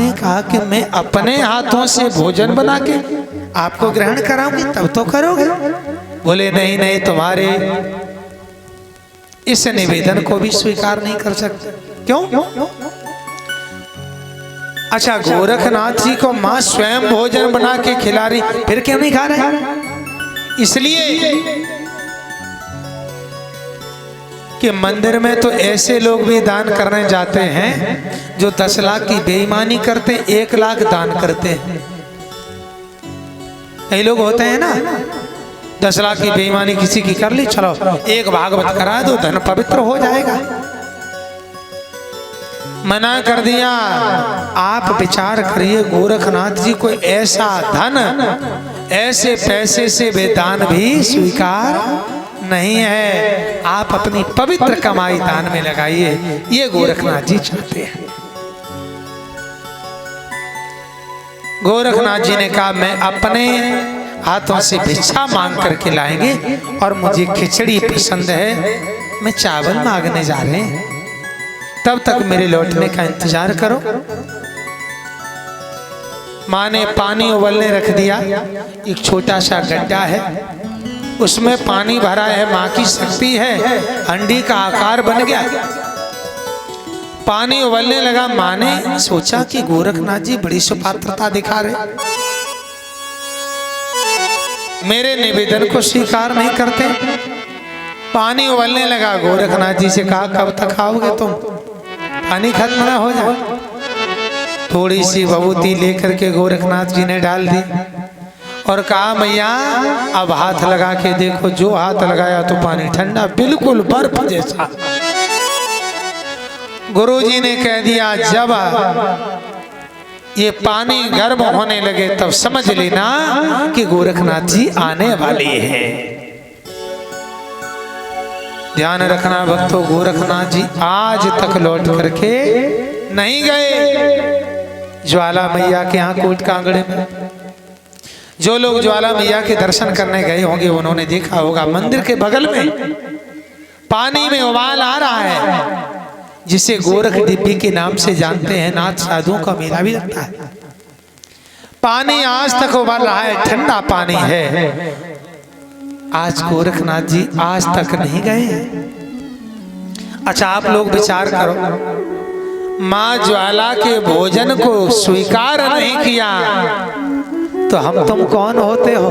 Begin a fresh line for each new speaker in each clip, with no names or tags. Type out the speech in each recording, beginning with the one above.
आपने कहा कि मैं अपने हाथों से भोजन बना के आपको ग्रहण कराऊंगी तब तो करोगे। बोले नहीं नहीं, तुम्हारे इस निवेदन को भी स्वीकार नहीं कर सकते। क्यों? अच्छा, गोरखनाथ जी को मां स्वयं भोजन बना के खिला रही, फिर क्यों नहीं खा रहे? इसलिए कि मंदिर में तो ऐसे लोग भी दान करने जाते हैं जो 10 लाख की बेईमानी करते, 1 लाख दान करते हैं। कई लोग होते हैं ना, 10 लाख की बेईमानी किसी की कर ली, चलो 1 भागवत करा दो, धन पवित्र हो जाएगा। मना कर दिया। आप विचार करिए, गोरखनाथ जी कोई ऐसा धन, ऐसे पैसे से बेदान भी स्वीकार नहीं है। आप अपनी पवित्र कमाई दान में लगाइए, ये गोरखनाथ जी चाहते हैं। गोरखनाथ जी ने कहा मैं अपने हाथों से भिक्षा मांग करके लाएंगे और मुझे खिचड़ी पसंद है, मैं चावल मांगने जा रहे हैं, तब तक मेरे लौटने का इंतजार करो। माँ ने पानी उबलने रख दिया। एक छोटा सा गड्ढा है, उसमें पानी भरा है। माँ की शक्ति है, हंडी का आकार बन गया। पानी उबलने लगा। माँ ने सोचा कि गोरखनाथ जी बड़ी सुपात्रता दिखा रहे, मेरे निवेदन को स्वीकार नहीं करते। पानी उबलने लगा। गोरखनाथ जी से कहा कब तक आओगे तुम, पानी खत्म ना हो जाए। थोड़ी सी भभूति लेकर के गोरखनाथ जी ने डाल दी और कहा मैया अब हाथ लगा के देखो। जो हाथ लगाया तो पानी ठंडा, बिल्कुल बर्फ जैसा। गुरुजी ने कह दिया जब ये पानी गर्म होने लगे तब समझ लेना कि गोरखनाथ जी आने वाले हैं। ध्यान रखना भक्तों, गोरखनाथ जी आज तक लौट करके नहीं गए ज्वाला मैया के यहाँ कोट कांगड़े में। जो लोग ज्वाला मैया के दर्शन करने गए होंगे उन्होंने देखा होगा, मंदिर के बगल में पानी में उबाल आ रहा है, जिसे गोरख दिव्य के नाम से जानते हैं। नाथ साधुओं का मेला भी लगता है। पानी आज तक उबाल रहा है, ठंडा पानी है। आज गोरखनाथ जी आज तक नहीं गए। अच्छा, आप लोग विचार करो, माँ ज्वाला के भोजन को स्वीकार नहीं किया तो हम तुम कौन होते हो?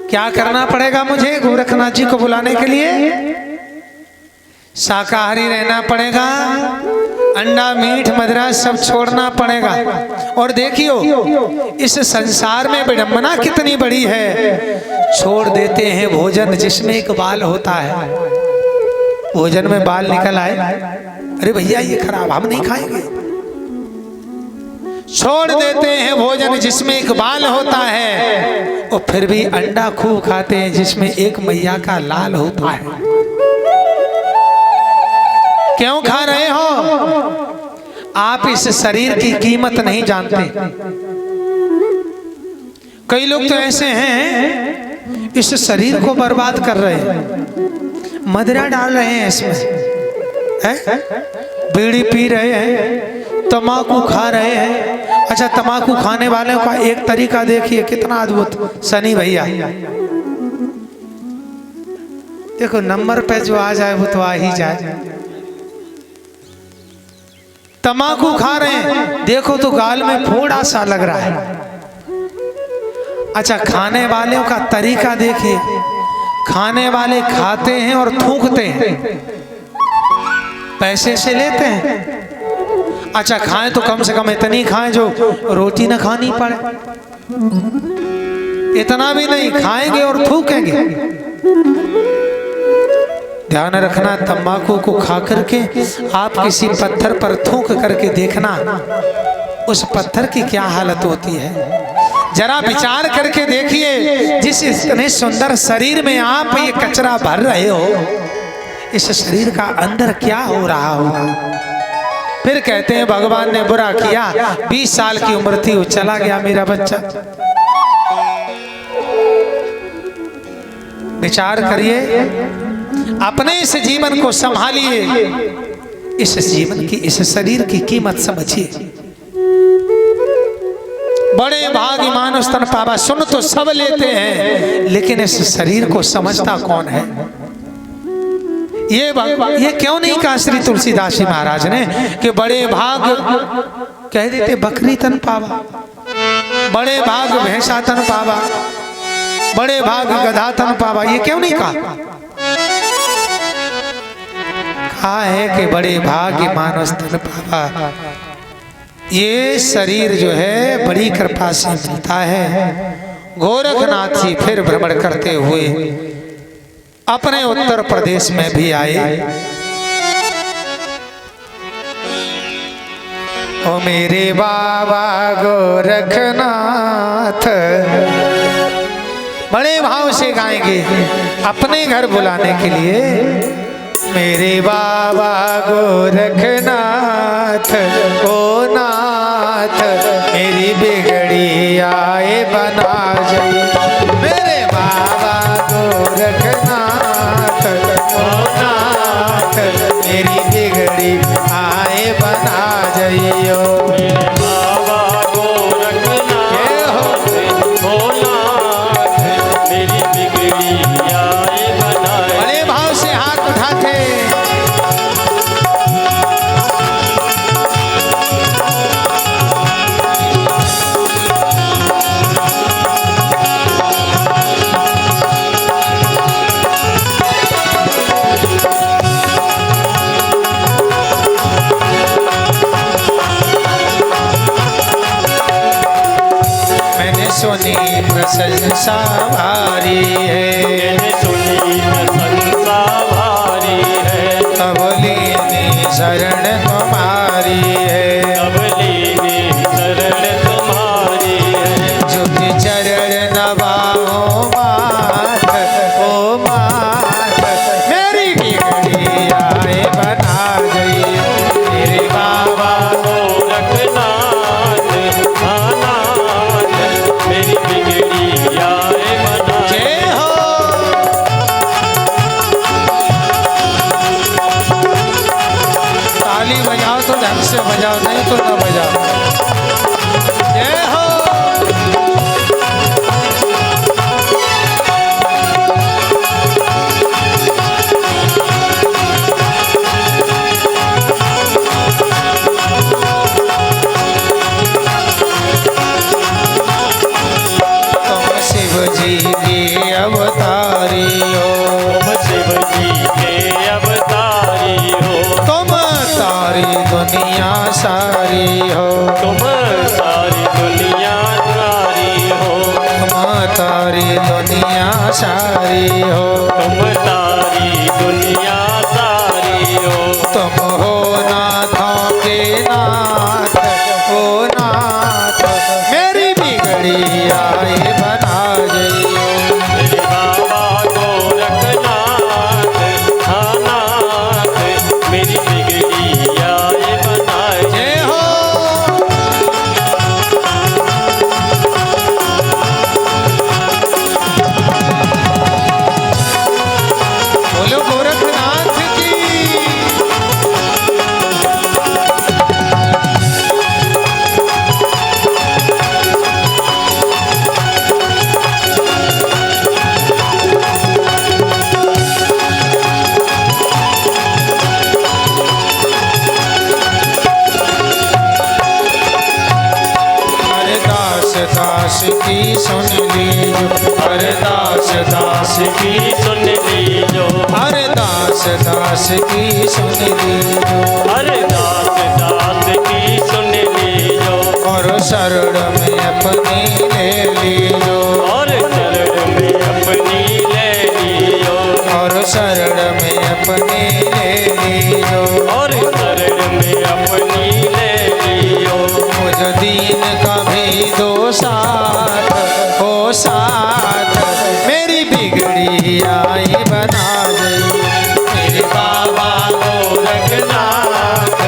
क्या करना पड़ेगा मुझे गोरखनाथ जी को बुलाने के लिए? शाकाहारी रहना पड़ेगा, अंडा मीठ मदिरा सब छोड़ना पड़ेगा। और देखियो इस संसार में विडंबना कितनी बड़ी है। छोड़ देते हैं भोजन जिसमें एक बाल होता है। भोजन में बाल निकल आए, अरे भैया ये खराब, हम नहीं खाएंगे। छोड़ देते हैं भोजन जिसमें एक बाल होता है, और फिर भी अंडा खूब खाते हैं जिसमें एक मैया का लाल होता है। क्यों खा रहे हो? आप इस शरीर की कीमत नहीं जानते। कई लोग तो ऐसे हैं इस शरीर को बर्बाद कर रहे हैं, मदिरा डाल रहे हैं इसमें, बीड़ी पी रहे हैं, तम्बाकू खा रहे हैं। अच्छा, तम्बाकू खाने वालों का एक तरीका देखिए कितना अद्भुत। सनी भैया देखो, नंबर पे जो आ जाए वो तो आ ही जाए। तम्बाकू खा रहे हैं, देखो तो गाल में फोड़ा सा लग रहा है। अच्छा, खाने वालों का तरीका देखिए, खाने वाले खाते हैं और थूकते हैं, पैसे से लेते हैं। अच्छा, खाएं तो कम से कम इतनी खाएं जो रोटी ना खानी पड़े। इतना भी नहीं, खाएंगे और थूकेंगे। ध्यान रखना, तंबाकू को खा करके आप किसी पत्थर पर थूक करके देखना उस पत्थर की क्या हालत होती है। जरा विचार करके देखिए, जिस इतने सुंदर शरीर में आप ये कचरा भर रहे हो, इस शरीर का अंदर क्या हो रहा होगा। फिर कहते हैं भगवान ने बुरा किया, 20 साल की उम्र थी, वो चला गया मेरा बच्चा। विचार करिए, अपने इस जीवन को संभालिए। इस जीवन की, इस शरीर की कीमत समझिए। बड़े भाग मानुष तन पावा, सुन तो सब लेते हैं, लेकिन इस शरीर को समझता कौन है? ये क्यों नहीं कहा श्री तुलसीदास जी महाराज ने कि बड़े भाग, कह देते बकरी तन पावा, बड़े भाग भैंसा तन पावा, बड़े भाग गधा तन पावा, ये क्यों नहीं कहा? कहा है कि बड़े भाग्य मानस तन पावा। ये शरीर जो है बड़ी कृपा से मिलता है। गोरखनाथ जी फिर भ्रमण करते हुए अपने उत्तर प्रदेश में भी आए। ओ मेरे बाबा गोरखनाथ, बड़े भाव से गाएंगे अपने घर बुलाने के लिए। मेरे बाबा गोरखनाथ, ओ नाथ मेरी बिगड़ी आए बना जाइए। मेरे बाबा गोरखनाथ, ओ नाथ मेरी बिगड़ी आए बना जाइयो।
मेरे बाबा गोरखनाथ, ओ नाथ मेरी बिगड़ी आए बना।
बड़े भाव से हाथ उठाते। सुनी प्रशंसा भारी है,
सुनी प्रशंसा भारी है,
तब लेने शरण तुम्हारी है,
तब लेने शरण तुम्हारी है।
झुक चरण नवाओ माथ, ओ माथ मेरी बिगड़ी आए बना गई। मेरे बाबा
गोरखनाथ, नाथ मेरी बिगड़ी आए बना।
जय हो। ताली बजाओ तो ढंग से बजाओ, नहीं तो ना बजाओ। जय हो। तुम शिव जी के अवतारी हो,
तुम शिव जी के अवतारी हो,
तुम सारी दुनिया सारी हो,
तुम सारी दुनिया सारी हो,
तुम तारी दुनिया सारी हो,
तुम सारी दुनिया सारी हो।
तुम हो नाथों के नाथ, ओ नाथ मेरी बिगड़ी आए बना जाइयो।
मेरे बाबा गोरखनाथ, नाथ मेरी बिगड़ी आए बनाए।
जय हो। बोलो गोरखनाथ की। अरदास दास की सुन लीजो, अरदास दास
की सुन लीजो,
अरदास दास की सुन लीजो,
अरदास दास की सुन लीजो,
और शरण में अपनी ले लीजो,
और चरण में अपनी ले लियो,
और शरण में अपनी ले लीजो,
और चरण में अपनी ले लियो।
मुझ दीन का भी दो साथ, हो साथ मेरी बिगड़ी आई बना गई। मेरे बाबा गोरखनाथ,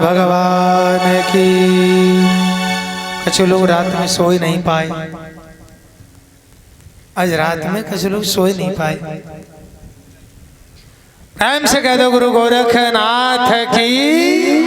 भगवान की। कुछ लोग रात में सो ही नहीं पाए, आज रात में कुछ लोग सो ही नहीं पाए। टाइम से कह दो गुरु गोरखनाथ की।